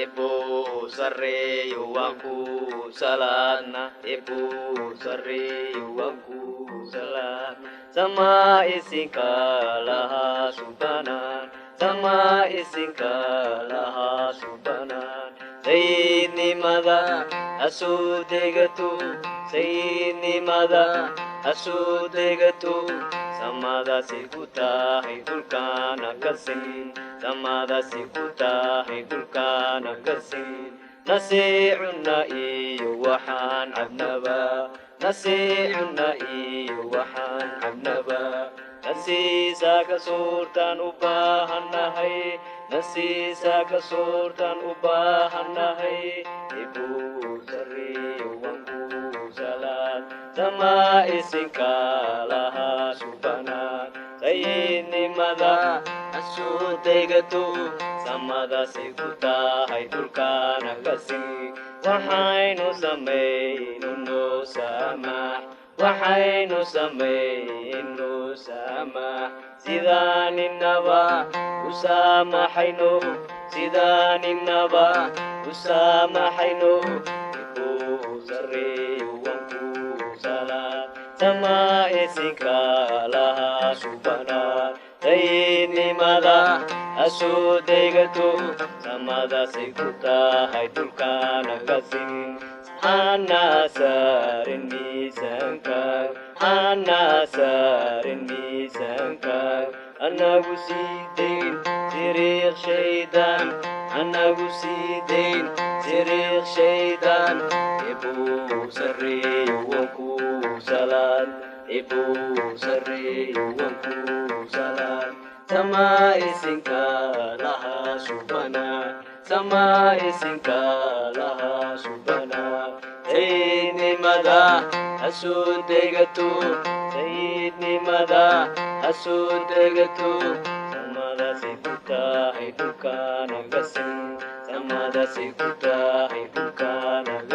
Ibu sare wanku salana, ibu sare wanku salat. Sama isingkalaha subhanan, sama isingkalaha subhanan. Sayyidni mada asudegatu, sayyidni mada asudegatu. Samada sikuta hidulkan akasin, samada sikuta hidulkan akasin. Nasi'una iyo waxaan cabnaba, nasi'una iyo waxaan cabnaba. Nasiisa ka suurtaan u baahannahay, nasiisa ka suurtaan u baahannahay. Ibu sariyo wanku salaad, sama isinkalaha subhanaan. Sayyidnimada asudegatu, samada sikutahay dhulkaan akasi. Waxaynu samaynu noo saamax, waxaynu samaynu saamax. Sidaan innaba u saamaxayno, sidaan innaba u saamaxayno. Ibu sariyo wanku salaad, sama isinkalaha subhanaan. Sayyidnimada asudegatu, samada sikutahay dhulkaan akasi. Hana sarin miisaanka, hana sarin miisaanka. Anagu siidayn siriiq shaydaan, anagu siidayn siriiq shaydaan. Ibu sariyo wanku salaad, ibu sariyo wanku salaad. Sama isinkalaha subhanaan, sama isinkalaha subhanaan. Sayyidnimada asudegatu, sayyidnimada asudegatu. Samada sikutahay dhulkaan agasin, samada sikutahay dhulkaan agasin.